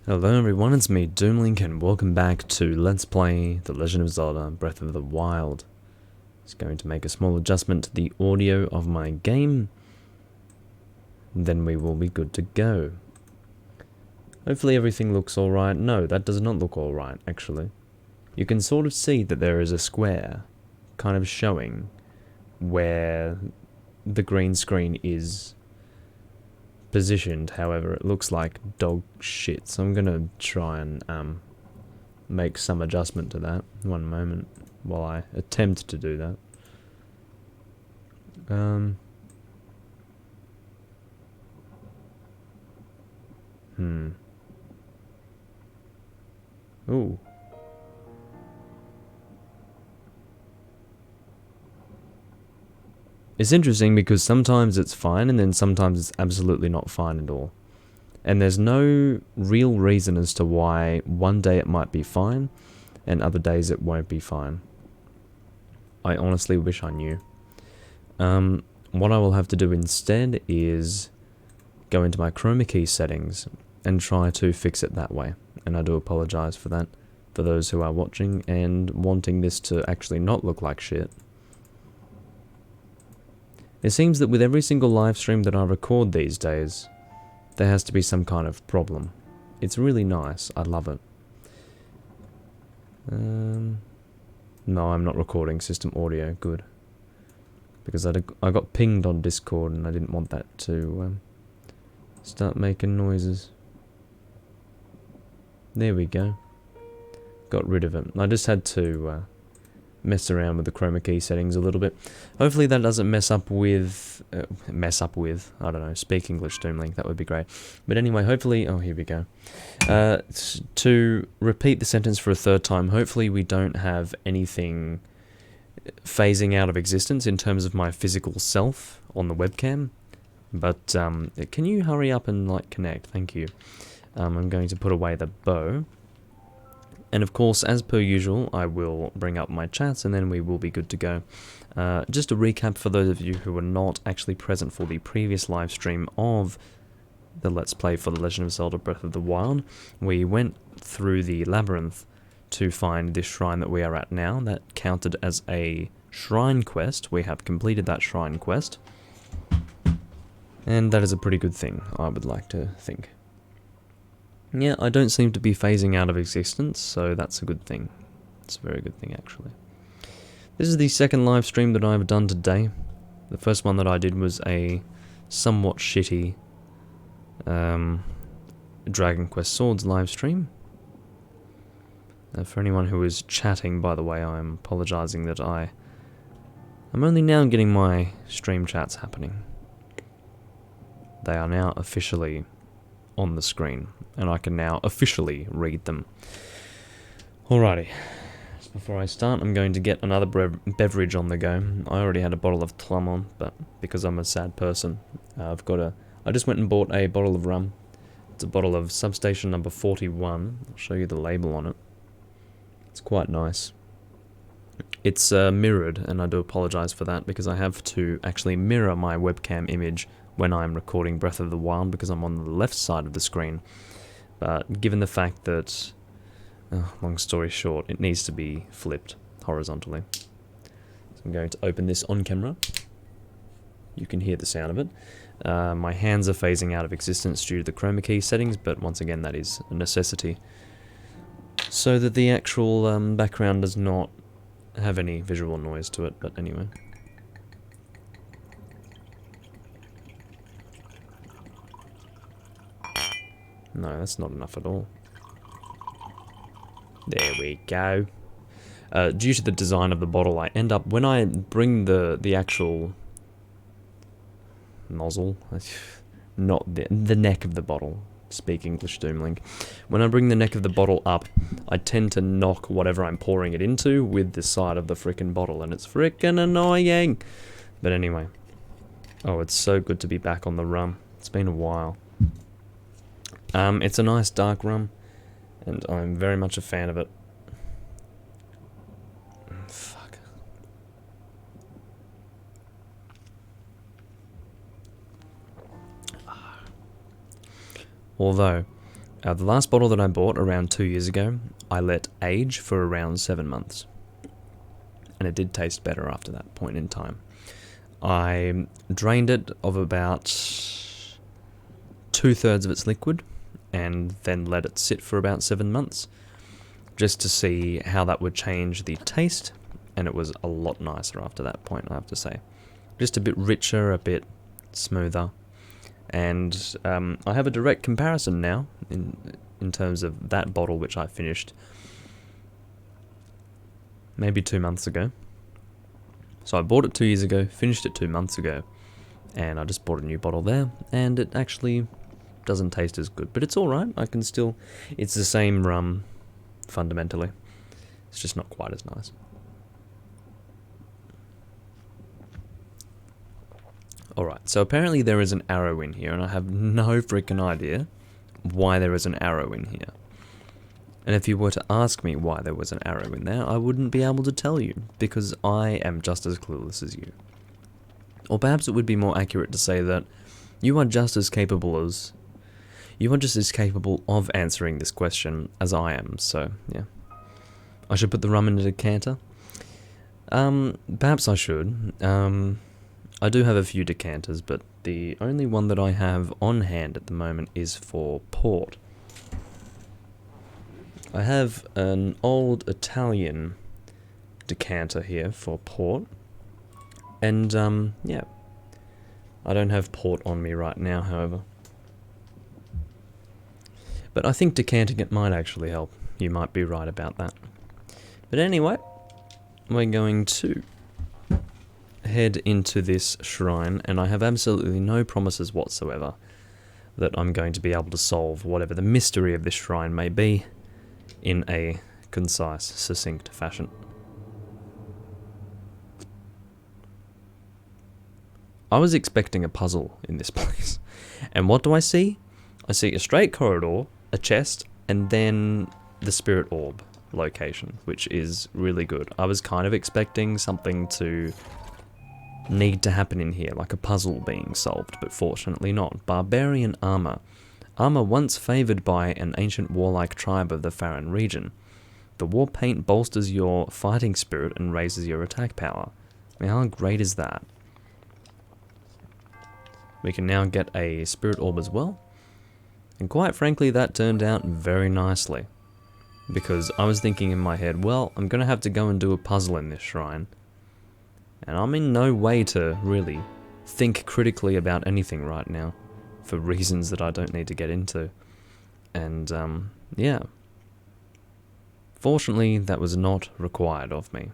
Hello everyone, it's me Doomlink and welcome back to Let's Play The Legend of Zelda Breath of the Wild. Just going to make a small adjustment to the audio of my game, then we will be good to go. Hopefully everything looks alright. No, that does not look alright actually. You can sort of see that there is a square kind of showing where the green screen is positioned. However, it looks like dog shit, so I'm gonna try and make some adjustment to that. One moment while I attempt to do that. Ooh. It's interesting because sometimes it's fine and then sometimes it's absolutely not fine at all. And there's no real reason as to why one day it might be fine and other days it won't be fine. I honestly wish I knew. What I will have to do instead is go into my chroma key settings and try to fix it that way. And I do apologize for that, for those who are watching and wanting this to actually not look like shit. It seems that with every single live stream that I record these days, there has to be some kind of problem. It's really nice. I love it. No, I'm not recording system audio. Good. Because I got pinged on Discord and I didn't want that to start making noises. There we go. Got rid of it. I just had to mess around with the chroma key settings a little bit. Hopefully that doesn't mess up with, I don't know, speak English Doomlink, that would be great. But anyway, hopefully, oh here we go. To repeat the sentence for a third time, hopefully we don't have anything phasing out of existence in terms of my physical self on the webcam. But can you hurry up and like connect? Thank you. I'm going to put away the bow. And of course, as per usual, I will bring up my chats and then we will be good to go. Just a recap for those of you who were not actually present for the previous live stream of the Let's Play for The Legend of Zelda Breath of the Wild. We went through the labyrinth to find this shrine that we are at now. That counted as a shrine quest. We have completed that shrine quest. And that is a pretty good thing, I would like to think. Yeah, I don't seem to be phasing out of existence, so that's a good thing. It's a very good thing, actually. This is the second live stream that I've done today. The first one that I did was a somewhat shitty Dragon Quest Swords live stream. For anyone who is chatting, by the way, I'm apologising that I'm only now getting my stream chats happening. They are now officially on the screen, and I can now officially read them. Alrighty, just before I start, I'm going to get another beverage on the go. I already had a bottle of Tlumon, but because I'm a sad person, I just went and bought a bottle of rum. It's a bottle of Substation number 41. I'll show you the label on it. It's quite nice. It's mirrored, and I do apologise for that, because I have to actually mirror my webcam image when I'm recording Breath of the Wild, because I'm on the left side of the screen. But given the fact that, long story short, it needs to be flipped horizontally. So I'm going to open this on camera. You can hear the sound of it. My hands are phasing out of existence due to the chroma key settings, but once again that is a necessity, so that the actual background does not have any visual noise to it, but anyway. No, that's not enough at all. There we go. Due to the design of the bottle, I end up, when I bring the actual nozzle, not the neck of the bottle, speak English Doomlink, when I bring the neck of the bottle up, I tend to knock whatever I'm pouring it into with the side of the frickin' bottle, and it's frickin' annoying. But anyway. Oh, it's so good to be back on the rum. It's been a while. It's a nice dark rum, and I'm very much a fan of it. Fuck. Although, The last bottle that I bought around 2 years ago, I let age for around 7 months. And it did taste better after that point in time. I drained it of about 2/3 of its liquid, and then let it sit for about 7 months, just to see how that would change the taste, and it was a lot nicer after that point, I have to say. Just a bit richer, a bit smoother, and I have a direct comparison now in terms of that bottle which I finished maybe 2 months ago. So I bought it 2 years ago, finished it 2 months ago, and I just bought a new bottle there, and it actually doesn't taste as good, but it's alright. I can still, it's the same rum fundamentally, it's just not quite as nice. Alright, so apparently there is an arrow in here, and I have no freaking idea why there is an arrow in here. And if you were to ask me why there was an arrow in there, I wouldn't be able to tell you, because I am just as clueless as you. Or perhaps it would be more accurate to say that you are just as capable of answering this question as I am, so yeah. I should put the rum in a decanter? Perhaps I should. I do have a few decanters, but the only one that I have on hand at the moment is for port. I have an old Italian decanter here for port, and yeah, I don't have port on me right now, however. But I think decanting it might actually help. You might be right about that. But anyway, we're going to head into this shrine, and I have absolutely no promises whatsoever that I'm going to be able to solve whatever the mystery of this shrine may be in a concise, succinct fashion. I was expecting a puzzle in this place, and what do I see? I see a straight corridor, a chest, and then the spirit orb location, which is really good. I was kind of expecting something to need to happen in here, like a puzzle being solved, but fortunately not. Barbarian armor. Armor once favoured by an ancient warlike tribe of the Farron region. The war paint bolsters your fighting spirit and raises your attack power. I mean, how great is that? We can now get a spirit orb as well. And quite frankly, that turned out very nicely. Because I was thinking in my head, well, I'm going to have to go and do a puzzle in this shrine. And I'm in no way to really think critically about anything right now, for reasons that I don't need to get into. And, yeah. Fortunately, that was not required of me.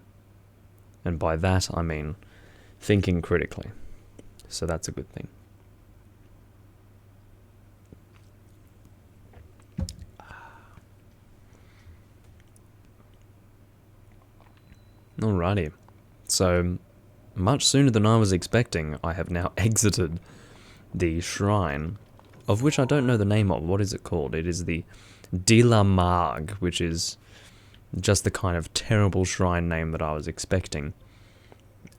And by that, I mean thinking critically. So that's a good thing. Alrighty. So, much sooner than I was expecting, I have now exited the shrine, of which I don't know the name of. What is it called? It is the De La Marg, which is just the kind of terrible shrine name that I was expecting.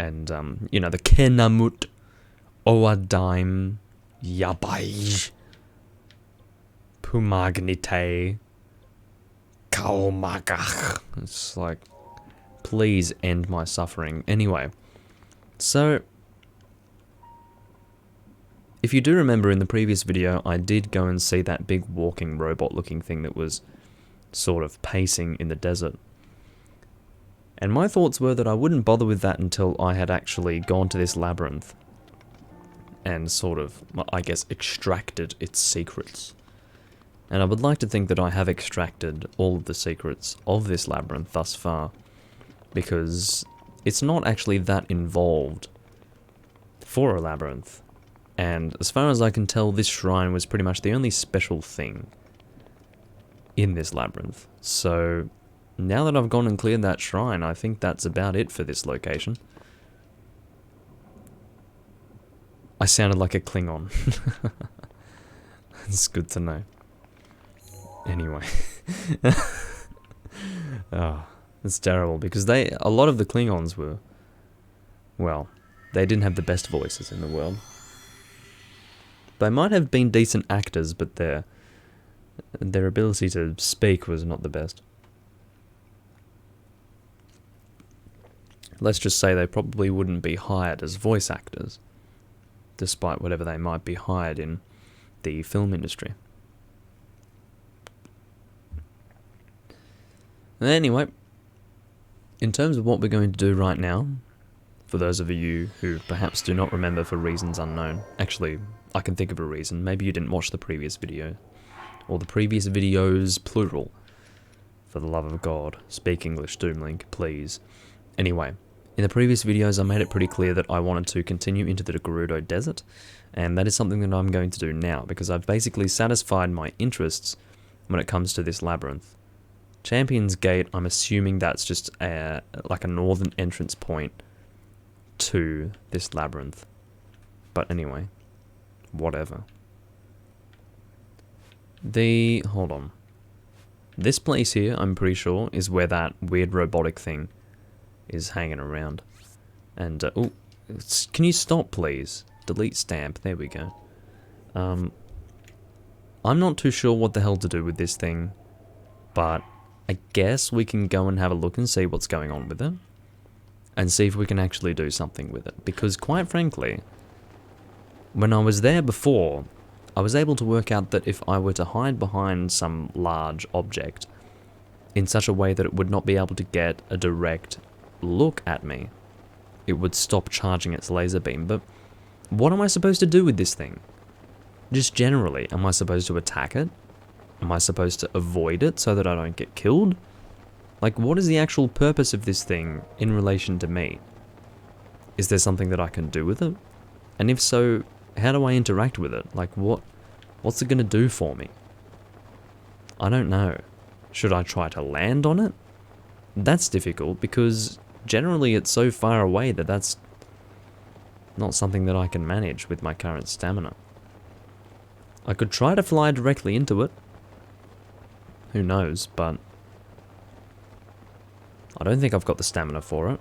And, you know, the Kenamut Oadaim Yabai Pumagnite Kaomagach. It's like, please end my suffering. Anyway, so if you do remember in the previous video, I did go and see that big walking robot looking thing that was sort of pacing in the desert. And my thoughts were that I wouldn't bother with that until I had actually gone to this labyrinth and sort of, I guess, extracted its secrets. And I would like to think that I have extracted all of the secrets of this labyrinth thus far, because it's not actually that involved for a labyrinth. And as far as I can tell, this shrine was pretty much the only special thing in this labyrinth. So now that I've gone and cleared that shrine, I think that's about it for this location. I sounded like a Klingon. It's good to know. Anyway. Oh, it's terrible, because a lot of the Klingons were, well, they didn't have the best voices in the world. They might have been decent actors, but their Their ability to speak was not the best. Let's just say they probably wouldn't be hired as voice actors, despite whatever they might be hired in the film industry. Anyway, in terms of what we're going to do right now, for those of you who perhaps do not remember for reasons unknown, actually, I can think of a reason. Maybe you didn't watch the previous video, or the previous videos, plural. For the love of God, speak English, Doomlink, please. Anyway, in the previous videos I made it pretty clear that I wanted to continue into the Gerudo Desert, and that is something that I'm going to do now, because I've basically satisfied my interests when it comes to this labyrinth. Champion's Gate, I'm assuming that's just like a northern entrance point to this labyrinth. But anyway, whatever. Hold on. This place here, I'm pretty sure, is where that weird robotic thing is hanging around. And, oh, can you stop, please? Delete stamp, there we go. I'm not too sure what the hell to do with this thing, but I guess we can go and have a look and see what's going on with it. And see if we can actually do something with it. Because, quite frankly, when I was there before, I was able to work out that if I were to hide behind some large object in such a way that it would not be able to get a direct look at me, it would stop charging its laser beam. But what am I supposed to do with this thing? Just generally, am I supposed to attack it? Am I supposed to avoid it so that I don't get killed? Like, what is the actual purpose of this thing in relation to me? Is there something that I can do with it? And if so, how do I interact with it? Like, what's it going to do for me? I don't know. Should I try to land on it? That's difficult, because generally it's so far away that that's not something that I can manage with my current stamina. I could try to fly directly into it. Who knows, but I don't think I've got the stamina for it.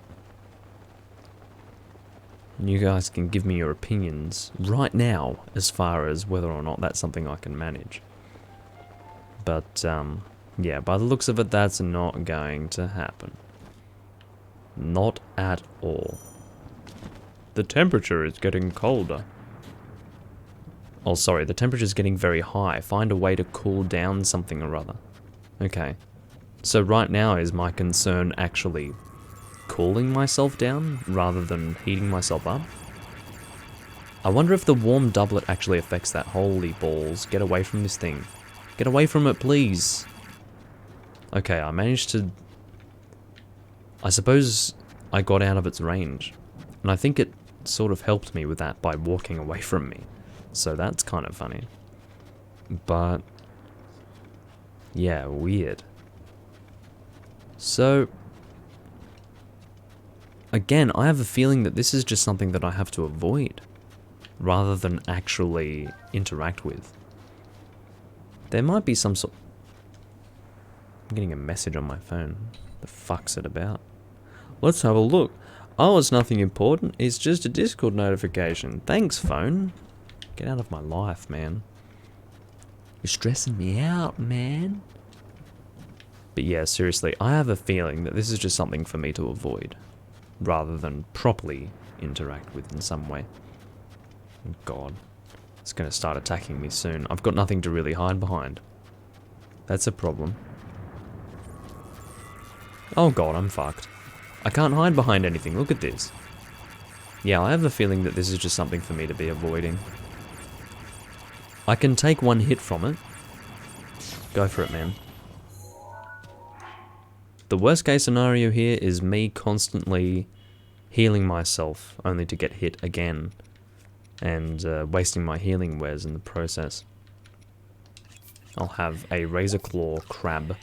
And you guys can give me your opinions right now as far as whether or not that's something I can manage. But, yeah, by the looks of it, that's not going to happen. Not at all. The temperature is getting colder. Oh, sorry, the temperature's getting very high. Find a way to cool down something or other. Okay. So right now is my concern actually cooling myself down rather than heating myself up? I wonder if the warm doublet actually affects that. Holy balls, get away from this thing. Get away from it, please. Okay, I managed to... I suppose I got out of its range. And I think it sort of helped me with that by walking away from me. So that's kind of funny. But... yeah, weird. So... again, I have a feeling that this is just something that I have to avoid, rather than actually interact with. There might be some sort... I'm getting a message on my phone. The fuck's it about? Let's have a look. Oh, it's nothing important. It's just a Discord notification. Thanks, phone. Get out of my life, man. You're stressing me out, man. But yeah, seriously, I have a feeling that this is just something for me to avoid, rather than properly interact with in some way. Oh God, it's going to start attacking me soon. I've got nothing to really hide behind. That's a problem. Oh God, I'm fucked. I can't hide behind anything, look at this. Yeah, I have a feeling that this is just something for me to be avoiding. I can take one hit from it. Go for it, man. The worst case scenario here is me constantly healing myself only to get hit again, and wasting my healing wares in the process. I'll have a razor claw crab,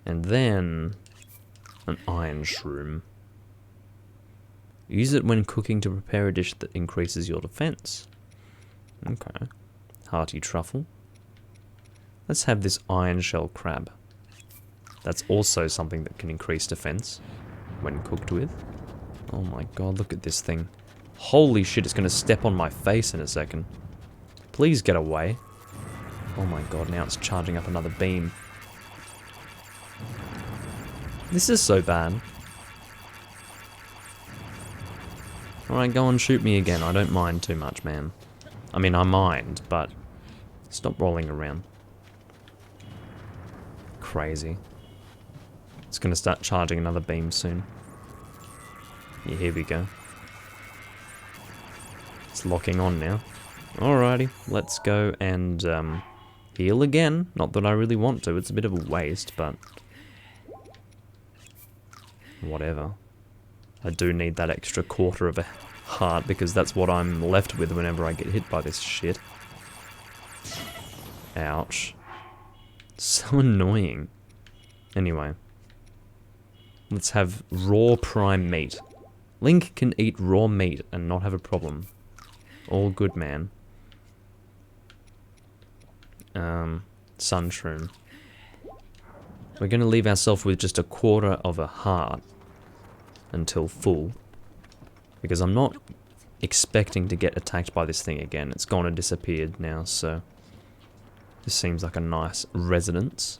and then an iron shroom. Use it when cooking to prepare a dish that increases your defense. Okay. Hearty truffle. Let's have this iron shell crab. That's also something that can increase defense when cooked with. Oh my God, look at this thing. Holy shit, it's going to step on my face in a second. Please get away. Oh my god, now it's charging up another beam. This is so bad. Alright, go and shoot me again. I don't mind too much, man. I mean, I mind, but stop rolling around. Crazy. It's gonna start charging another beam soon. Yeah, here we go. It's locking on now. Alrighty, let's go and heal again. Not that I really want to, it's a bit of a waste, but whatever. I do need that extra quarter of a heart because that's what I'm left with whenever I get hit by this shit. Ouch. So annoying. Anyway. Let's have raw prime meat. Link can eat raw meat and not have a problem. All good, man. Sunshroom. We're going to leave ourselves with just a quarter of a heart until full. Because I'm not expecting to get attacked by this thing again. It's gone and disappeared now, so this seems like a nice residence.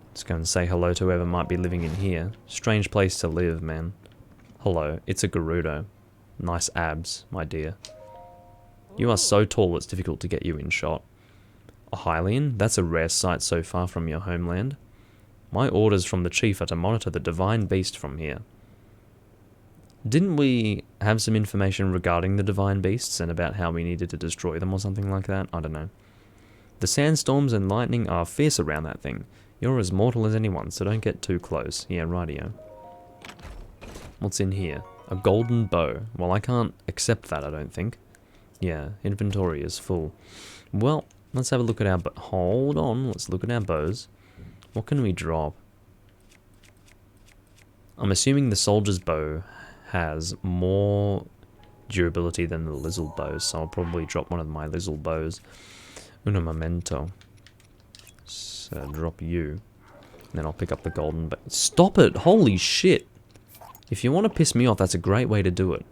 Let's go and say hello to whoever might be living in here. Strange place to live, man. Hello, it's a Gerudo. Nice abs, my dear. You are so tall it's difficult to get you in shot. A Hylian? That's a rare sight so far from your homeland. My orders from the chief are to monitor the divine beast from here. Didn't we have some information regarding the divine beasts and about how we needed to destroy them or something like that? I don't know. The sandstorms and lightning are fierce around that thing. You're as mortal as anyone, so don't get too close. Yeah, rightio. What's in here? A golden bow. Well, I can't accept that, I don't think. Yeah, inventory is full. Well, let's have a look at our... Hold on, let's look at our bows. What can we drop? I'm assuming the soldier's bow has more durability than the Lizzle bows, so I'll probably drop one of my Lizzle bows. Uno momento. So drop you. Then I'll pick up the golden bow. Stop it! Holy shit! If you want to piss me off, that's a great way to do it.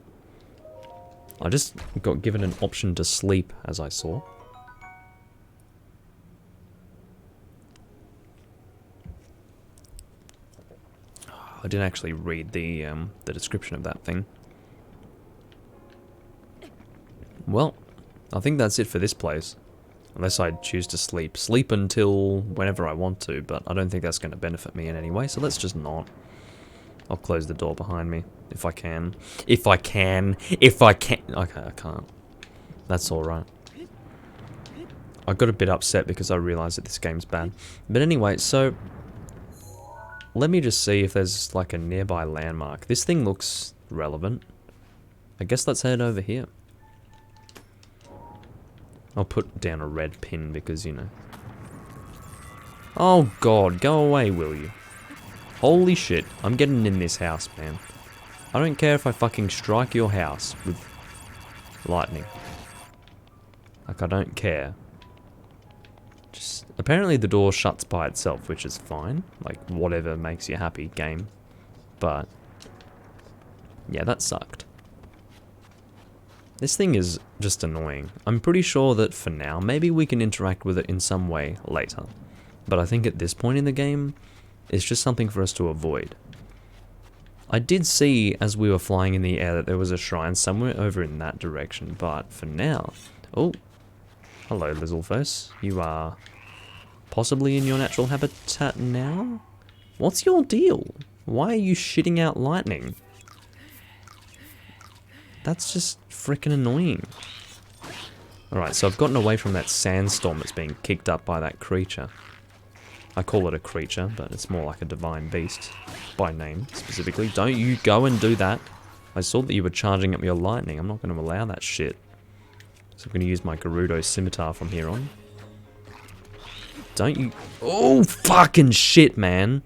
I just got given an option to sleep, as I saw. I didn't actually read the description of that thing. Well, I think that's it for this place. Unless I choose to sleep. Sleep until whenever I want to, but I don't think that's going to benefit me in any way, so let's just not. I'll close the door behind me, if I can. If I can. If I can. Okay, I can't. That's alright. I got a bit upset because I realised that this game's bad. But anyway, so... let me just see if there's like a nearby landmark. This thing looks relevant. I guess let's head over here. I'll put down a red pin because, you know. Oh god, go away, will you? Holy shit, I'm getting in this house, man. I don't care if I fucking strike your house with lightning. Like, I don't care. Just, apparently the door shuts by itself, which is fine. Like, whatever makes you happy, game. But, yeah, that sucked. This thing is just annoying. I'm pretty sure that for now, maybe we can interact with it in some way later. But I think at this point in the game, it's just something for us to avoid. I did see, as we were flying in the air, that there was a shrine somewhere over in that direction, but for now... Oh, hello, Lizzleface. You are possibly in your natural habitat now? What's your deal? Why are you shitting out lightning? That's just freaking annoying. Alright, so I've gotten away from that sandstorm that's being kicked up by that creature. I call it a creature, but it's more like a divine beast. By name, specifically. Don't you go and do that. I saw that you were charging up your lightning. I'm not going to allow that shit. So I'm going to use my Gerudo scimitar from here on. Don't you... Oh, fucking shit, man.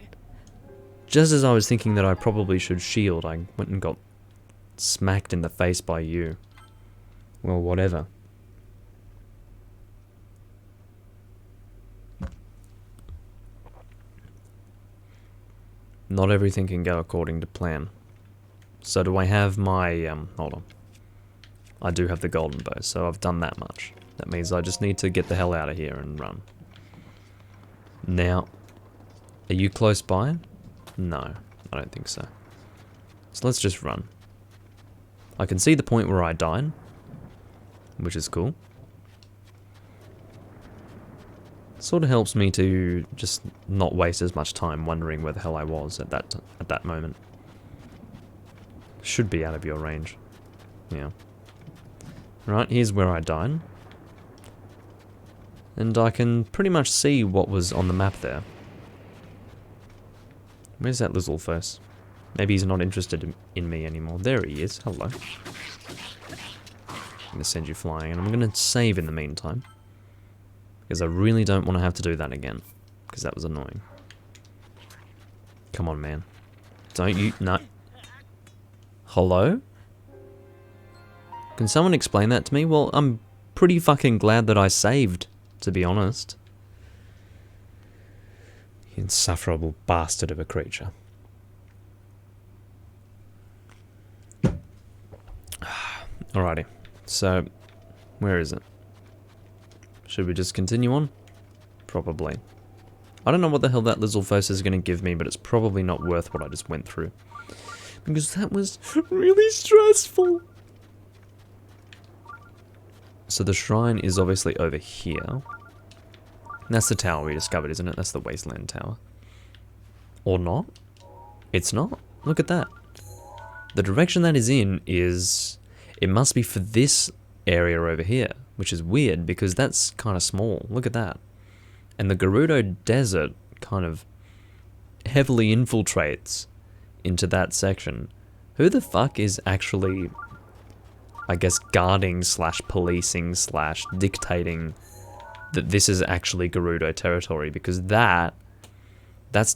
Just as I was thinking that I probably should shield, I went and got smacked in the face by you. Well, whatever. Not everything can go according to plan. So do I have my, hold on. I do have the golden bow, so I've done that much. That means I just need to get the hell out of here and run. Now, are you close by? No, I don't think so. So let's just run. I can see the point where I died, which is cool. Sort of helps me to just not waste as much time wondering where the hell I was at that moment. Should be out of your range. Yeah. Right, here's where I died. And I can pretty much see what was on the map there. Where's that Lizalfos? Maybe he's not interested in me anymore. There he is. Hello. I'm going to send you flying, and I'm going to save in the meantime. Because I really don't want to have to do that again. Because that was annoying. Come on, man. Don't you... No. Hello? Can someone explain that to me? Well, I'm pretty fucking glad that I saved, to be honest. You insufferable bastard of a creature. Alrighty. So, where is it? Should we just continue on? Probably. I don't know what the hell that Lizalfos is going to give me, but it's probably not worth what I just went through. Because that was really stressful. So the shrine is obviously over here. That's the tower we discovered, isn't it? That's the Wasteland Tower. Or not? It's not? Look at that. The direction that is in is... It must be for this area over here. Which is weird, because that's kind of small. Look at that. And the Gerudo Desert kind of heavily infiltrates into that section. Who the fuck is actually, I guess, guarding slash policing slash dictating that this is actually Gerudo territory? Because that's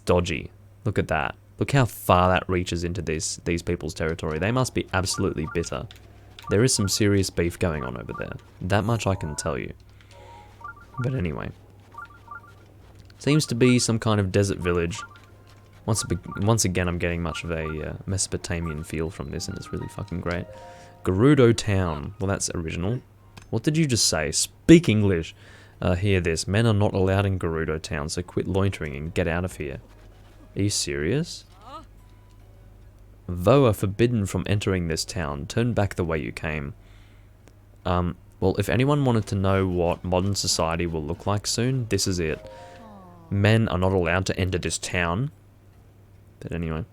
dodgy. Look at that. Look how far that reaches into these people's territory. They must be absolutely bitter. There is some serious beef going on over there. That much I can tell you. But anyway. Seems to be some kind of desert village. Once again, I'm getting much of a Mesopotamian feel from this, and it's really fucking great. Gerudo Town. Well, that's original. What did you just say? Speak English. Hear this. Men are not allowed in Gerudo Town, so quit loitering and get out of here. Are you serious? Though are forbidden from entering this town, turn back the way you came. Well, if anyone wanted to know what modern society will look like soon, this is it. Men are not allowed to enter this town. But anyway.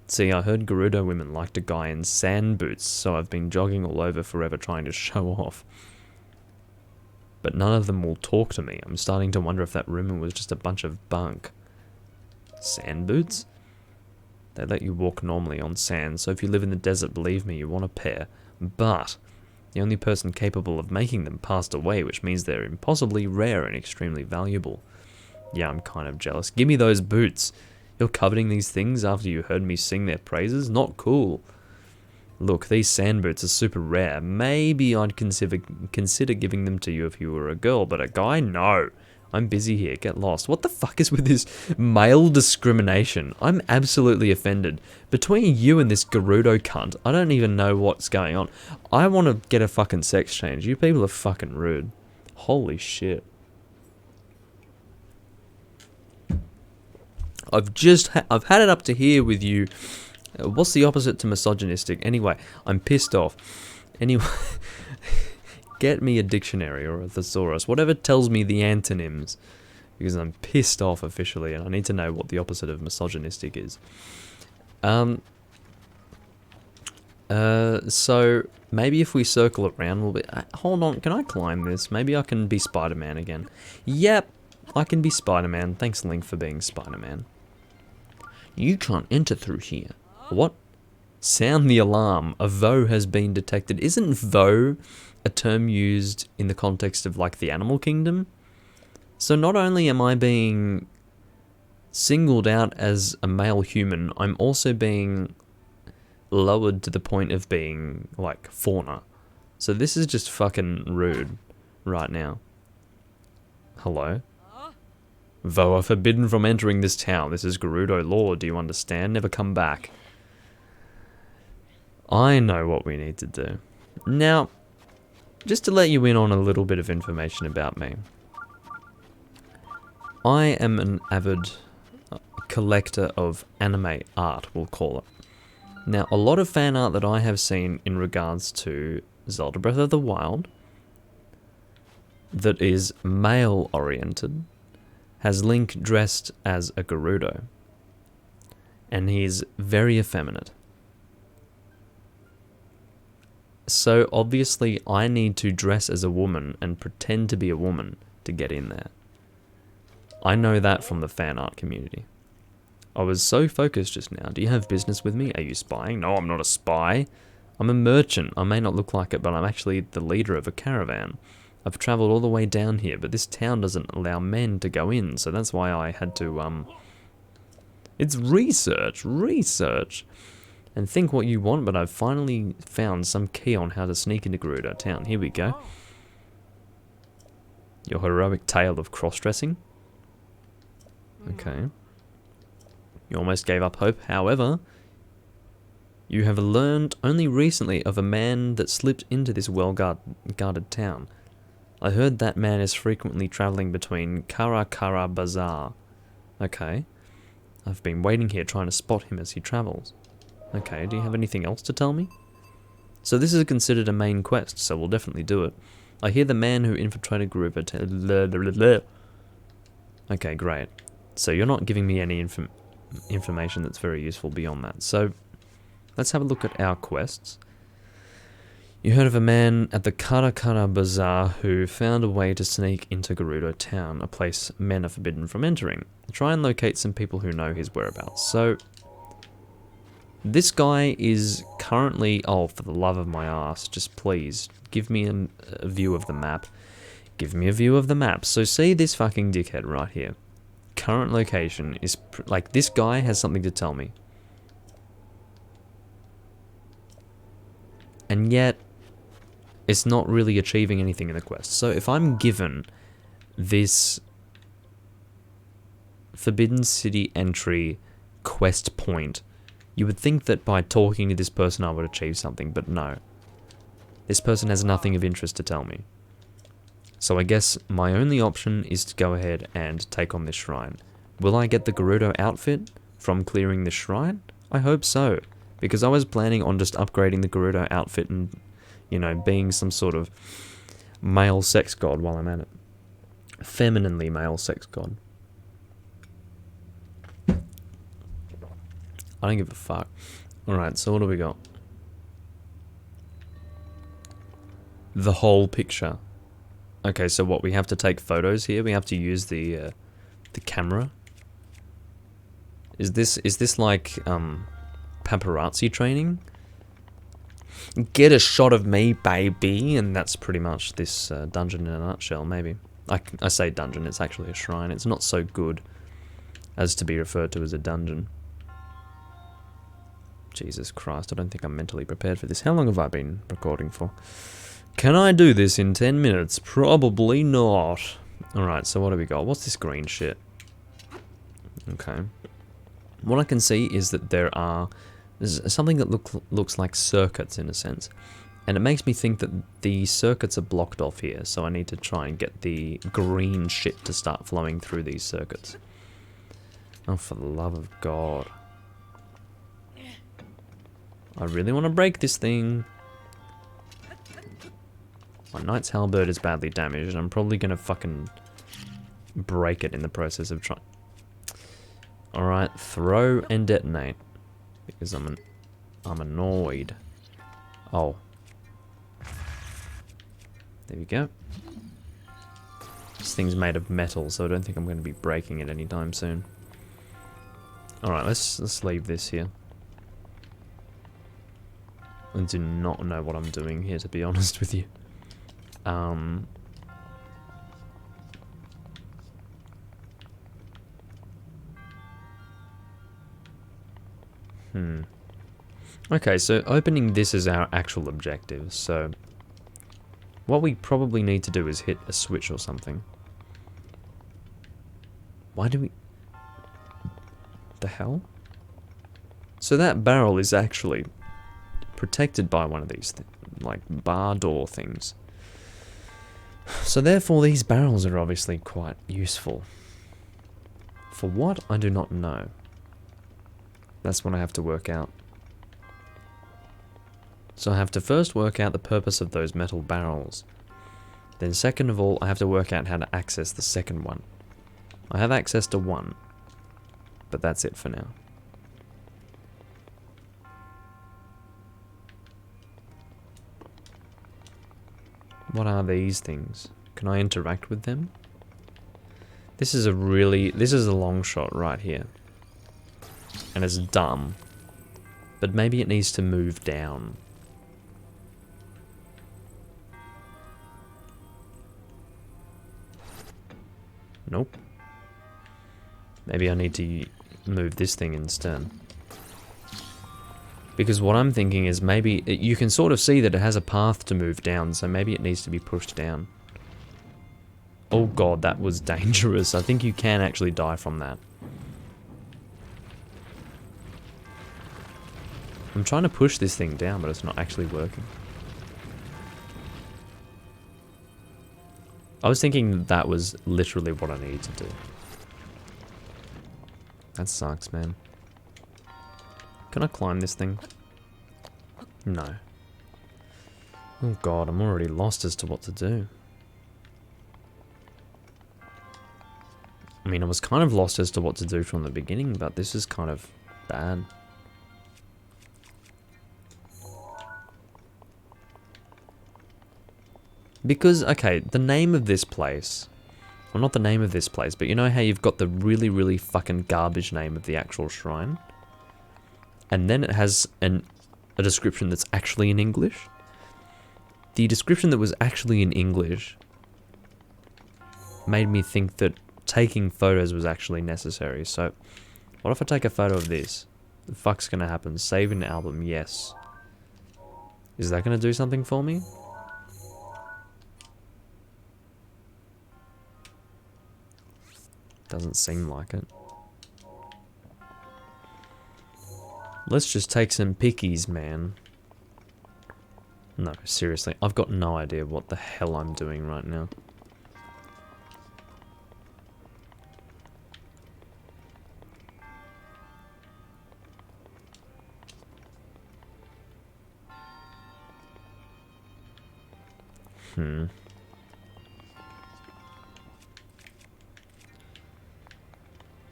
See, I heard Gerudo women liked a guy in sand boots, so I've been jogging all over forever trying to show off. But none of them will talk to me. I'm starting to wonder if that rumor was just a bunch of bunk. Sand boots? They let you walk normally on sand, so if you live in the desert, believe me, you want a pair. But the only person capable of making them passed away, which means they're impossibly rare and extremely valuable. Yeah, I'm kind of jealous. Give me those boots. You're coveting these things after you heard me sing their praises? Not cool. Look, these sand boots are super rare. Maybe I'd consider giving them to you if you were a girl, but a guy? No. I'm busy here, get lost. What the fuck is with this male discrimination? I'm absolutely offended. Between you and this Gerudo cunt, I don't even know what's going on. I want to get a fucking sex change. You people are fucking rude. Holy shit. I've had it up to here with you. What's the opposite to misogynistic? Anyway, I'm pissed off. Anyway... Get me a dictionary or a thesaurus, whatever tells me the antonyms, because I'm pissed off officially and I need to know what the opposite of misogynistic is. So maybe if we circle around a little bit, hold on, can I climb this? Maybe I can be Spider-Man again. Yep, I can be Spider-Man. Thanks, Link, for being Spider-Man. You can't enter through here. What? Sound the alarm. A voe has been detected. Isn't voe a term used in the context of like the animal kingdom? So not only am I being singled out as a male human, I'm also being lowered to the point of being like fauna. So this is just fucking rude right now. Hello? Voe are forbidden from entering this town. This is Gerudo law. Do you understand? Never come back. I know what we need to do. Now, Just to let you in on a little bit of information about me. I am an avid collector of anime art, we'll call it. Now, a lot of fan art that I have seen in regards to Zelda Breath of the Wild that is male-oriented has Link dressed as a Gerudo. And he's very effeminate. So obviously I need to dress as a woman and pretend to be a woman to get in there. I know that from the fan art community. I was so focused just now. Do you have business with me? Are you spying? No, I'm not a spy. I'm a merchant. I may not look like it, but I'm actually the leader of a caravan. I've travelled all the way down here, but this town doesn't allow men to go in, so that's why I had to, It's research. And think what you want, but I've finally found some key on how to sneak into Gerudo town. Here we go. Your heroic tale of cross-dressing. Okay. You almost gave up hope, however, you have learned only recently of a man that slipped into this well-guarded town. I heard that man is frequently travelling between Kara Bazaar. Okay. I've been waiting here trying to spot him as he travels. Okay, do you have anything else to tell me? So this is considered a main quest, so we'll definitely do it. I hear the man who infiltrated Gerudo. Okay, great. So you're not giving me any information that's very useful beyond that. So let's have a look at our quests. You heard of a man at the Kara Bazaar who found a way to sneak into Gerudo town, a place men are forbidden from entering. Try and locate some people who know his whereabouts. So this guy is currently... Oh, for the love of my ass, just please, give me a view of the map. Give me a view of the map. So see this fucking dickhead right here. Current location is... Like, this guy has something to tell me. And yet, it's not really achieving anything in the quest. So if I'm given this Forbidden City entry quest point, you would think that by talking to this person I would achieve something, but no. This person has nothing of interest to tell me. So I guess my only option is to go ahead and take on this shrine. Will I get the Gerudo outfit from clearing this shrine? I hope so, because I was planning on just upgrading the Gerudo outfit and, you know, being some sort of male sex god while I'm at it. Femininely male sex god. I don't give a fuck. Alright, so what do we got? The whole picture. Okay, so what, we have to take photos here? We have to use the camera? Is this like, paparazzi training? Get a shot of me, baby! And that's pretty much this dungeon in a nutshell, maybe. I say dungeon, it's actually a shrine. It's not so good as to be referred to as a dungeon. Jesus Christ, I don't think I'm mentally prepared for this. How long have I been recording for? Can I do this in 10 minutes? Probably not. Alright, so what do we got? What's this green shit? Okay. What I can see is that there's something that looks like circuits in a sense. And it makes me think that the circuits are blocked off here, so I need to try and get the green shit to start flowing through these circuits. Oh, for the love of God. I really want to break this thing. My knight's halberd is badly damaged, and I'm probably going to fucking break it in the process of trying. Alright, throw and detonate. Because I'm annoyed. Oh. There we go. This thing's made of metal, so I don't think I'm going to be breaking it anytime soon. Alright, let's leave this here. I do not know what I'm doing here, to be honest with you. Okay, so opening this is our actual objective, so what we probably need to do is hit a switch or something. Why do we... The hell? So that barrel is actually protected by one of these, like, bar door things. So therefore these barrels are obviously quite useful. For what, I do not know. That's what I have to work out. So I have to first work out the purpose of those metal barrels. Then second of all, I have to work out how to access the second one. I have access to one, but that's it for now. What are these things? Can I interact with them? This is a long shot right here. And it's dumb. But maybe it needs to move down. Nope. Maybe I need to move this thing instead. Because what I'm thinking is maybe you can sort of see that it has a path to move down, so maybe it needs to be pushed down. Oh god, that was dangerous. I think you can actually die from that. I'm trying to push this thing down, but it's not actually working. I was thinking that was literally what I needed to do. That sucks, man. Can I climb this thing? No. Oh god, I'm already lost as to what to do. I mean, I was kind of lost as to what to do from the beginning, but this is kind of bad. Because, okay, the name of this place... Well, not the name of this place, but you know how you've got the really, really fucking garbage name of the actual shrine? And then it has a description that's actually in English? The description that was actually in English made me think that taking photos was actually necessary. So, what if I take a photo of this? The fuck's gonna happen? Save an album, yes. Is that gonna do something for me? Doesn't seem like it. Let's just take some pickies, man. No, seriously, I've got no idea what the hell I'm doing right now.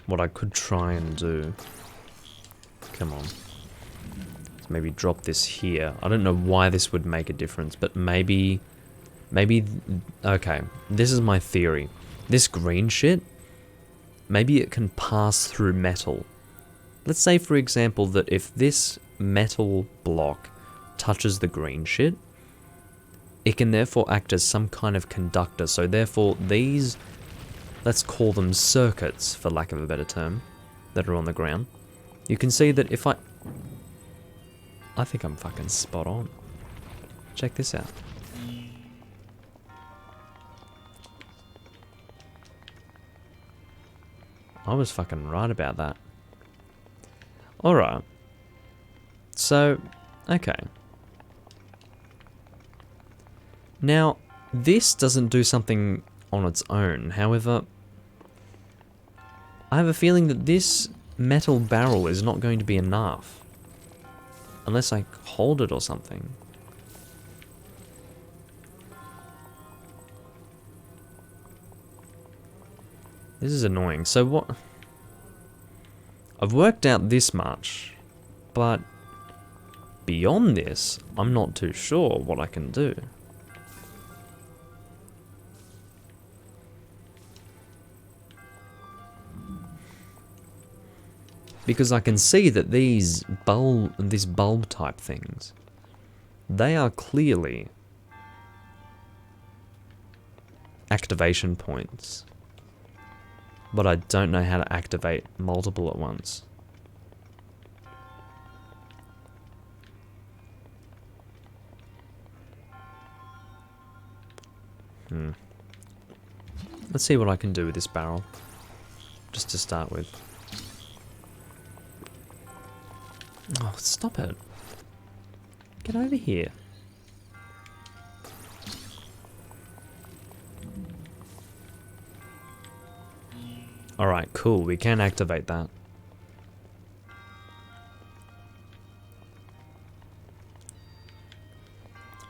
What I could try and do... Come on. Maybe drop this here. I don't know why this would make a difference, but maybe... Okay, this is my theory. This green shit, maybe it can pass through metal. Let's say, for example, that if this metal block touches the green shit, it can therefore act as some kind of conductor. So therefore, these... Let's call them circuits, for lack of a better term, that are on the ground. You can see that if I think I'm fucking spot on. Check this out. I was fucking right about that. Alright. So, okay. Now, this doesn't do something on its own. However, I have a feeling that this metal barrel is not going to be enough. Unless I hold it or something. This is annoying. So what... I've worked out this much, but beyond this, I'm not too sure what I can do. Because I can see that these bulb type things, they are clearly activation points. But I don't know how to activate multiple at once. Let's see what I can do with this barrel. Just to start with. Oh, stop it. Get over here. Alright, cool. We can activate that.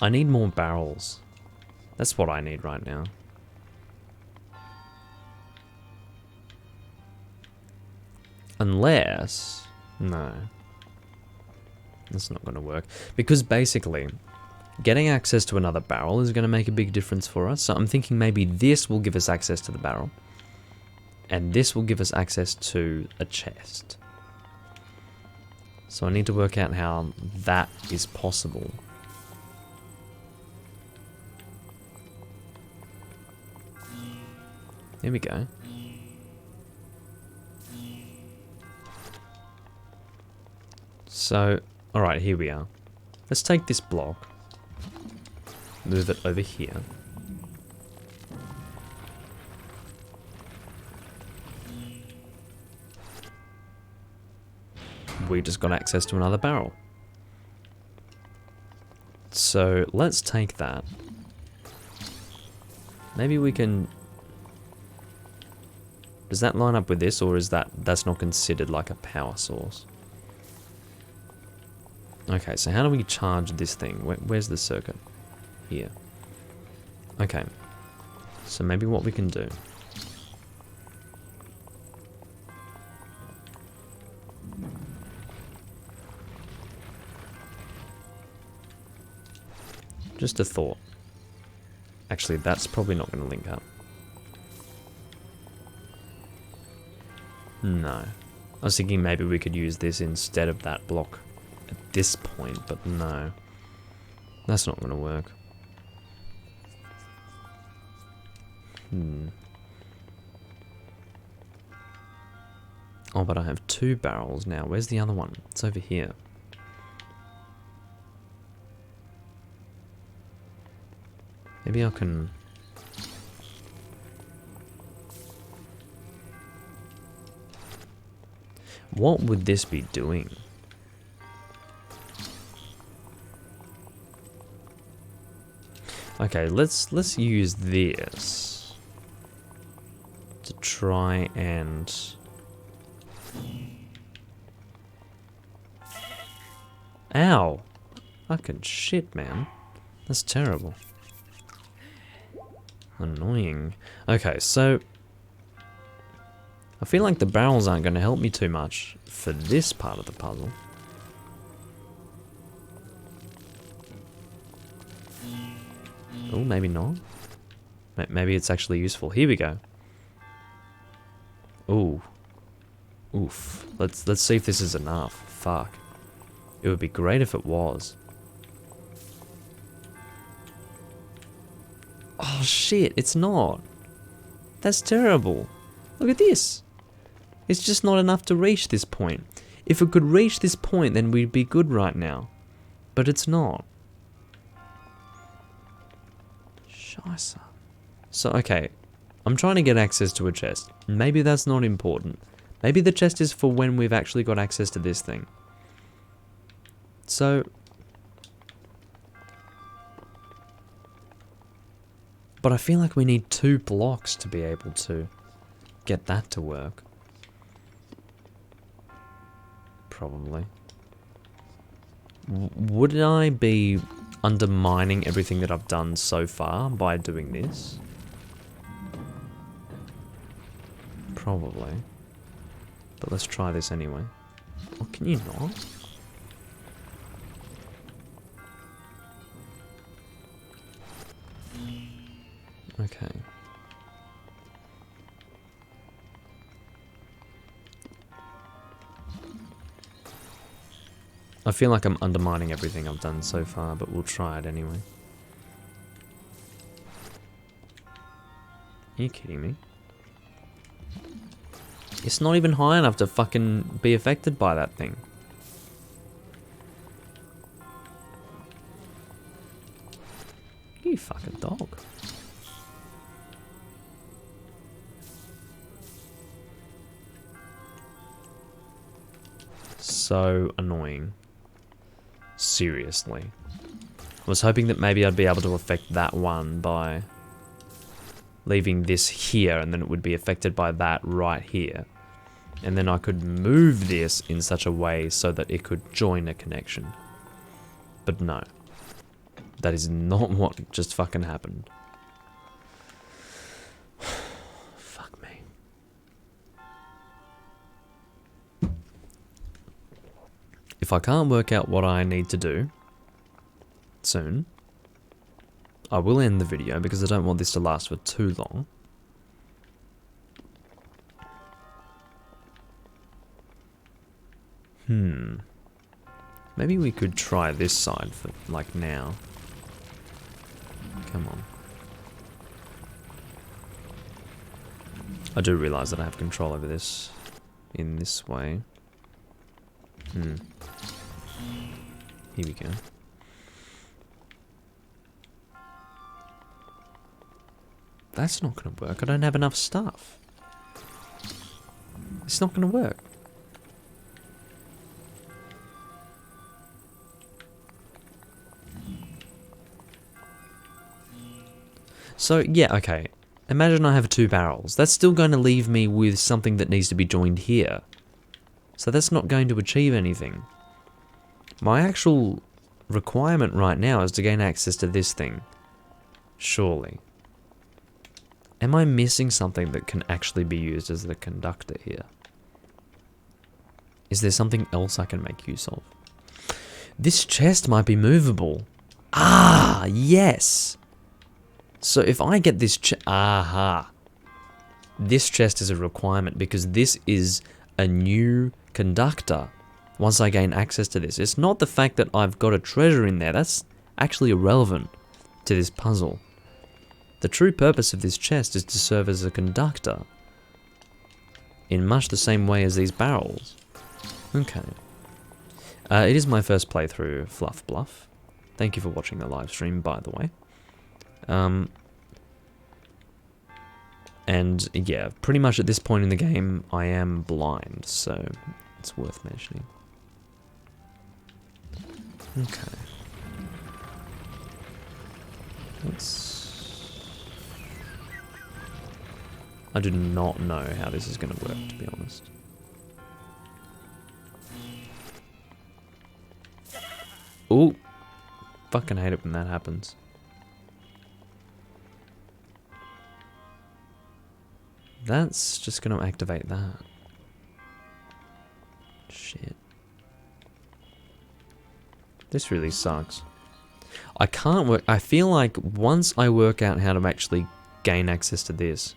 I need more barrels. That's what I need right now. Unless... No. That's not going to work. Because basically, getting access to another barrel is going to make a big difference for us. So I'm thinking maybe this will give us access to the barrel. And this will give us access to a chest. So I need to work out how that is possible. There we go. So, alright, here we are. Let's take this block, move it over here. We just got access to another barrel. So, let's take that. Maybe we can... Does that line up with this, or is that's not considered like a power source? Okay, so how do we charge this thing? Where's the circuit? Here. Okay. So maybe what we can do... Just a thought. Actually, that's probably not going to link up. No. I was thinking maybe we could use this instead of that block at this point, but no. That's not going to work. Oh, but I have 2 barrels now. Where's the other one? It's over here. Maybe I can... What would this be doing? Okay, let's use this to try and... Ow! Fucking shit, man. That's terrible. Annoying. Okay, so... I feel like the barrels aren't going to help me too much for this part of the puzzle. Oh, maybe not. Maybe it's actually useful. Here we go. Ooh. Oof. Let's see if this is enough. Fuck. It would be great if it was. Oh shit, it's not. That's terrible. Look at this. It's just not enough to reach this point. If it could reach this point, then we'd be good right now. But it's not. Scheiße. So, okay. I'm trying to get access to a chest. Maybe that's not important. Maybe the chest is for when we've actually got access to this thing. So... But I feel like we need 2 blocks to be able to get that to work. Probably. Would I be undermining everything that I've done so far by doing this? Probably. But let's try this anyway. Or can you not? Okay. I feel like I'm undermining everything I've done so far, but we'll try it anyway. Are you kidding me? It's not even high enough to fucking be affected by that thing. You fucking dog. So annoying. Seriously. I was hoping that maybe I'd be able to affect that one by leaving this here, and then it would be affected by that right here. And then I could move this in such a way so that it could join a connection. But no. That is not what just fucking happened. Fuck me. If I can't work out what I need to do soon, I will end the video because I don't want this to last for too long. Maybe we could try this side for, like, now. Come on. I do realise that I have control over this in this way. Here we go. That's not going to work. I don't have enough stuff. It's not going to work. So, yeah, okay. Imagine I have 2 barrels. That's still going to leave me with something that needs to be joined here. So that's not going to achieve anything. My actual requirement right now is to gain access to this thing. Surely. Am I missing something that can actually be used as the conductor here? Is there something else I can make use of? This chest might be movable. Ah, yes! So if I get this this chest is a requirement because this is a new conductor once I gain access to this. It's not the fact that I've got a treasure in there. That's actually irrelevant to this puzzle. The true purpose of this chest is to serve as a conductor in much the same way as these barrels. Okay. It is my first playthrough of Fluff Bluff. Thank you for watching the live stream, by the way. And yeah, pretty much at this point in the game, I am blind, so it's worth mentioning. Okay. I do not know how this is going to work, to be honest. Ooh. Fucking hate it when that happens. That's just going to activate that. Shit. This really sucks. I can't work. I feel like once I work out how to actually gain access to this.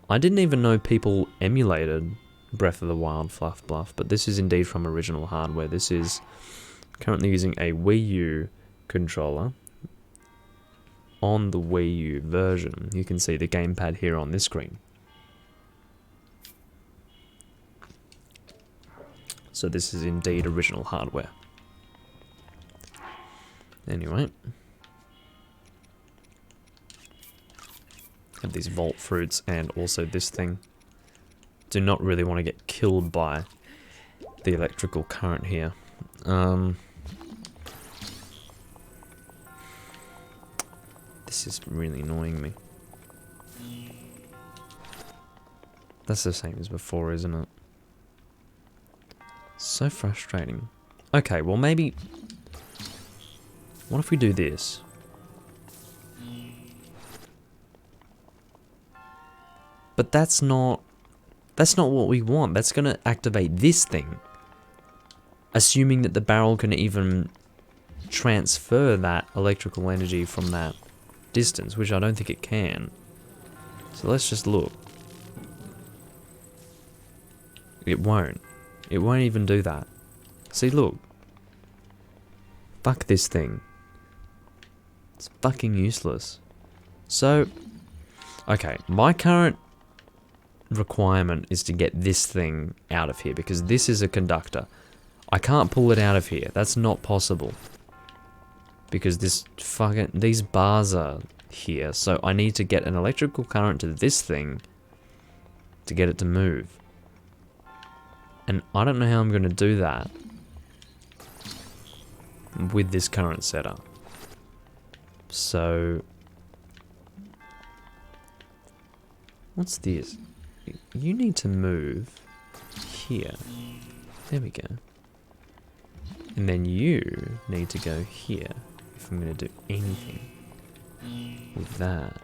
I didn't even know people emulated Breath of the Wild Fluff Bluff, but this is indeed from original hardware. This is currently using a Wii U controller. On the Wii U version, you can see the gamepad here on this screen. So this is indeed original hardware. Anyway. Have these vault fruits and also this thing. Do not really want to get killed by the electrical current here. This is really annoying me. That's the same as before, isn't it? So frustrating. Okay, well maybe... What if we do this? But that's not what we want. That's going to activate this thing. Assuming that the barrel can even transfer that electrical energy from that distance, which I don't think it can. So let's just look. It won't. It won't even do that. See, look. Fuck this thing. It's fucking useless. So, okay, my current requirement is to get this thing out of here because this is a conductor. I can't pull it out of here. That's not possible. Because these bars are here, so I need to get an electrical current to this thing to get it to move. And I don't know how I'm going to do that with this current setup. So, What's this? You need to move here. There we go. And then you need to go here if I'm going to do anything with that.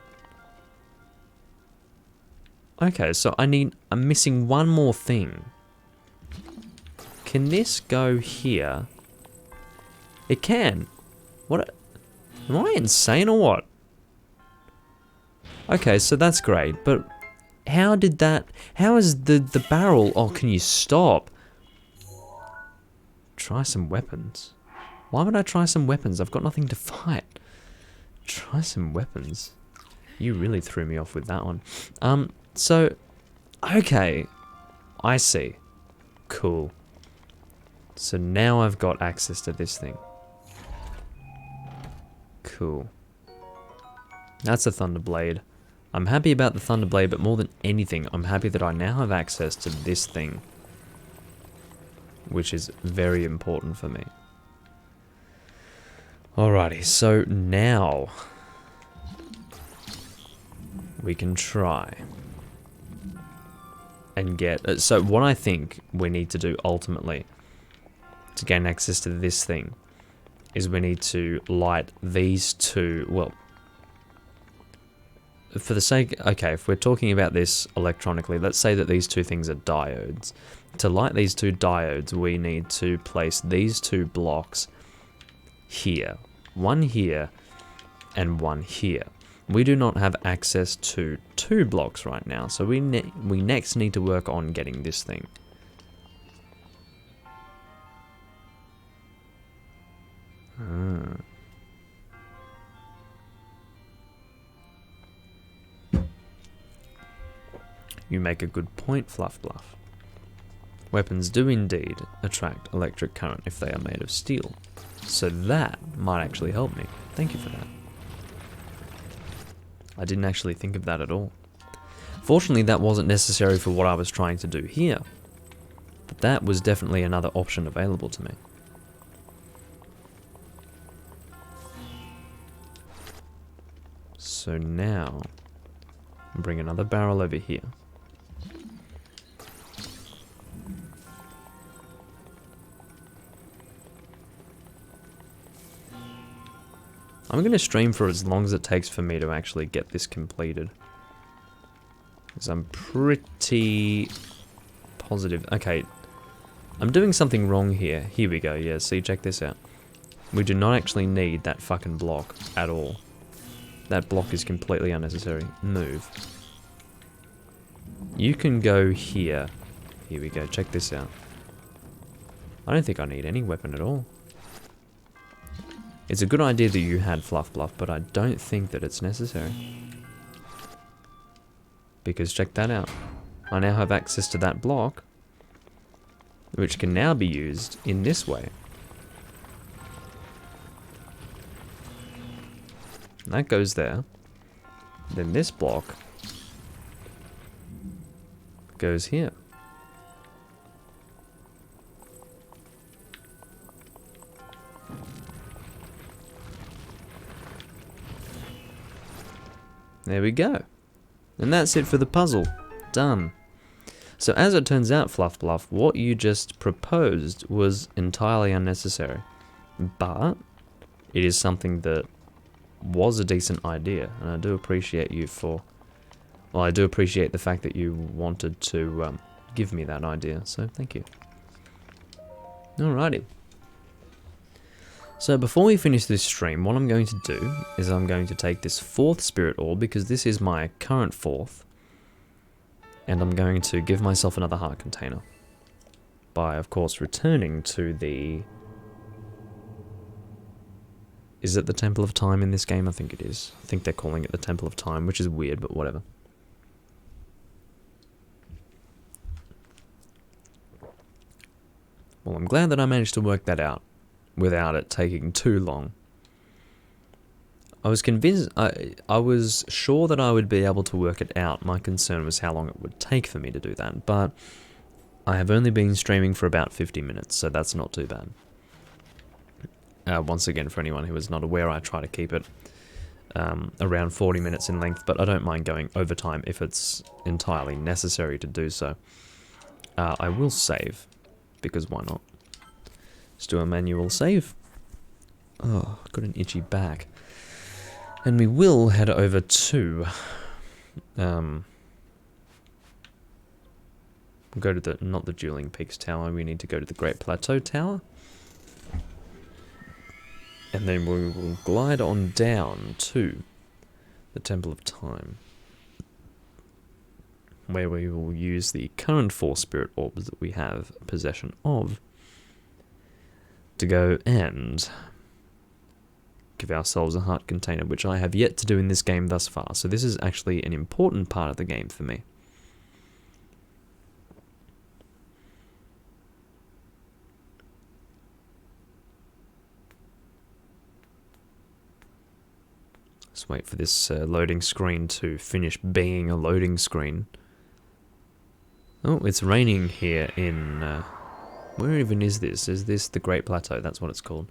Okay, so I'm missing one more thing. Can this go here? It can. What? Am I insane or what? Okay, so that's great, but how is the barrel, oh, can you stop? Try some weapons. Why would I try some weapons? I've got nothing to fight. Try some weapons. You really threw me off with that one. So, okay, I see. Cool. So now I've got access to this thing. Cool. That's a Thunderblade. I'm happy about the Thunderblade, but more than anything, I'm happy that I now have access to this thing. Which is very important for me. Alrighty, so now we can try and get... So what I think we need to do ultimately to gain access to this thing is we need to light these two... Well, for the sake... Okay, if we're talking about this electronically, let's say that these two things are diodes. To light these two diodes, we need to place these two blocks here. One here and one here. We do not have access to two blocks right now, so we next need to work on getting this thing. You make a good point, Fluff Bluff. Weapons do indeed attract electric current if they are made of steel. So that might actually help me. Thank you for that. I didn't actually think of that at all. Fortunately, that wasn't necessary for what I was trying to do here. But that was definitely another option available to me. So now, bring another barrel over here. I'm going to stream for as long as it takes for me to actually get this completed. Because I'm pretty positive. Okay, I'm doing something wrong here. Here we go, yeah, see, check this out. We do not actually need that fucking block at all. That block is completely unnecessary. Move. You can go here. Here we go, check this out. I don't think I need any weapon at all. It's a good idea that you had Fluff Bluff, but I don't think that it's necessary. Because check that out. I now have access to that block, which can now be used in this way. And that goes there. Then this block goes here. There we go. And that's it for the puzzle. Done. So as it turns out, Fluff Bluff, what you just proposed was entirely unnecessary. But it is something that was a decent idea, and I do appreciate you for... Well, I do appreciate the fact that you wanted to give me that idea, so thank you. Alrighty. So before we finish this stream, what I'm going to do is I'm going to take this 4th spirit orb, because this is my current 4th, and I'm going to give myself another heart container. By, of course, returning to the... Is it the Temple of Time in this game? I think it is. I think they're calling it the Temple of Time, which is weird, but whatever. Well, I'm glad that I managed to work that out without it taking too long. I was convinced, I was sure that I would be able to work it out. My concern was how long it would take for me to do that, but I have only been streaming for about 50 minutes, so that's not too bad. Once again, for anyone who is not aware, I try to keep it around 40 minutes in length, but I don't mind going overtime if it's entirely necessary to do so. I will save, because why not? Let's do a manual save. Oh, got an itchy back. And we will head over to... we'll go to the, not the Dueling Peaks Tower, we need to go to the Great Plateau Tower. And then we will glide on down to the Temple of Time, where we will use the current 4 spirit orbs that we have possession of to go and give ourselves a heart container, which I have yet to do in this game thus far. So this is actually an important part of the game for me. Let's wait for this loading screen to finish being a loading screen. Oh, it's raining here in... where even is this? Is this the Great Plateau? That's what it's called.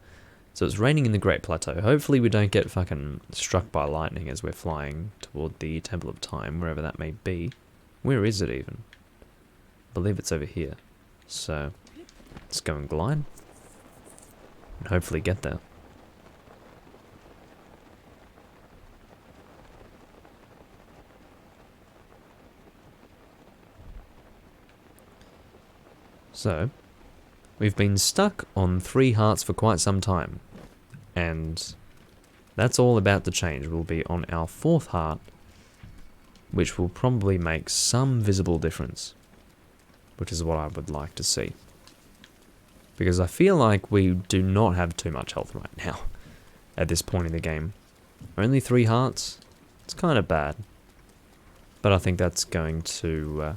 So it's raining in the Great Plateau. Hopefully we don't get fucking struck by lightning as we're flying toward the Temple of Time, wherever that may be. Where is it even? I believe it's over here. So, let's go and glide. And hopefully get there. So, we've been stuck on 3 hearts for quite some time, and that's all about to change. We'll be on our 4th heart, which will probably make some visible difference, which is what I would like to see. Because I feel like we do not have too much health right now, at this point in the game. Only 3 hearts? It's kind of bad, but I think that's going to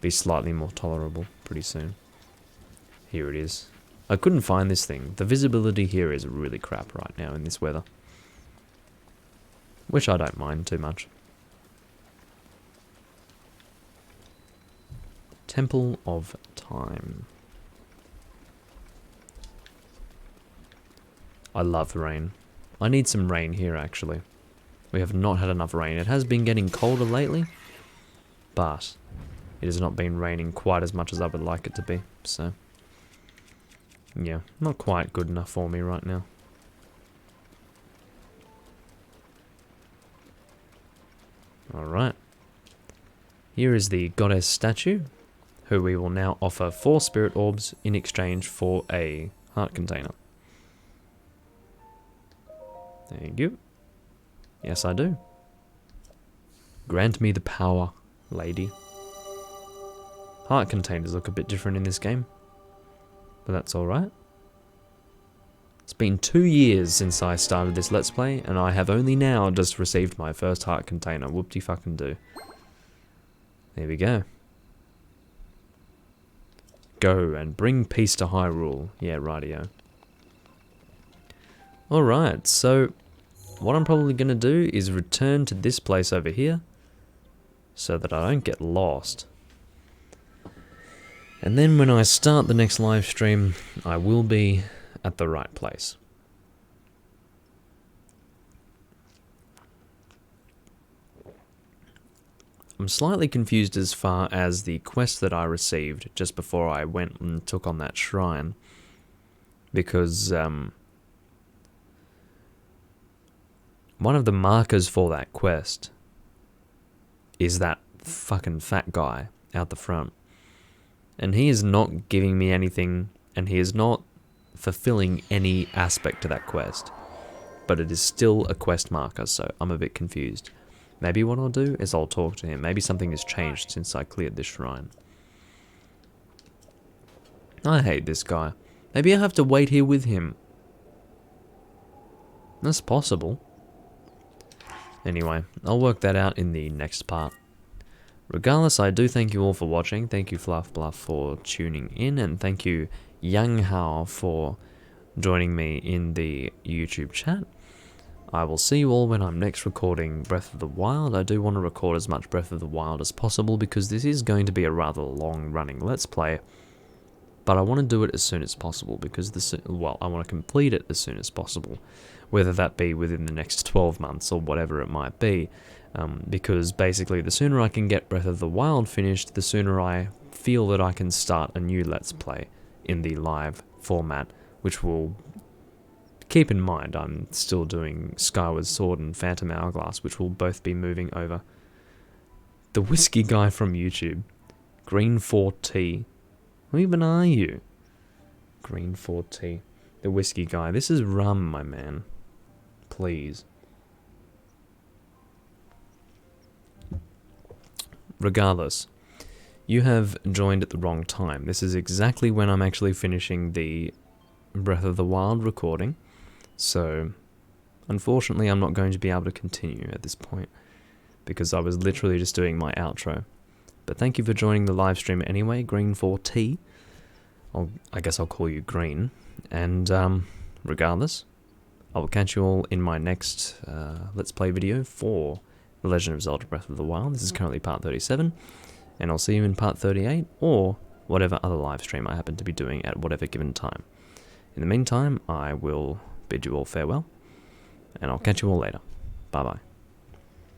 be slightly more tolerable pretty soon. Here it is. I couldn't find this thing. The visibility here is really crap right now in this weather. Which I don't mind too much. Temple of Time. I love rain. I need some rain here actually. We have not had enough rain. It has been getting colder lately, but it has not been raining quite as much as I would like it to be, so... yeah, not quite good enough for me right now. Alright. Here is the goddess statue, who we will now offer 4 spirit orbs in exchange for a heart container. Thank you. Yes, I do. Grant me the power, lady. Heart containers look a bit different in this game, but that's alright. It's been 2 years since I started this Let's Play, and I have only now just received my first heart container. Whoop-de-fucking-do. There we go. Go and bring peace to Hyrule. Yeah, rightio. Alright, so what I'm probably going to do is return to this place over here so that I don't get lost. And then when I start the next live stream, I will be at the right place. I'm slightly confused as far as the quest that I received just before I went and took on that shrine. Because one of the markers for that quest is that fucking fat guy out the front. And he is not giving me anything, and he is not fulfilling any aspect to that quest. But it is still a quest marker, so I'm a bit confused. Maybe what I'll do is I'll talk to him. Maybe something has changed since I cleared this shrine. I hate this guy. Maybe I have to wait here with him. That's possible. Anyway, I'll work that out in the next part. Regardless, I do thank you all for watching. Thank you Fluff Bluff for tuning in, and thank you Yang Hao for joining me in the YouTube chat. I will see you all when I'm next recording Breath of the Wild. I do want to record as much Breath of the Wild as possible because this is going to be a rather long running Let's Play. But I want to do it as soon as possible because I want to complete it as soon as possible. whether that be within the next 12 months or whatever it might be, because basically the sooner I can get Breath of the Wild finished, the sooner I feel that I can start a new Let's Play in the live format, which will... Keep in mind, I'm still doing Skyward Sword and Phantom Hourglass, which will both be moving over. The whiskey guy from YouTube. Green 4T. Who even are you? Green 4T. The whiskey guy. This is rum, my man. Please. Regardless, you have joined at the wrong time. This is exactly when I'm actually finishing the Breath of the Wild recording. So, unfortunately, I'm not going to be able to continue at this point, because I was literally just doing my outro. But thank you for joining the live stream anyway, Green4T. I guess I'll call you Green. And regardless, I will catch you all in my next Let's Play video for The Legend of Zelda Breath of the Wild. This is currently part 37, and I'll see you in part 38, or whatever other live stream I happen to be doing at whatever given time. In the meantime, I will bid you all farewell, and I'll catch you all later. Bye bye.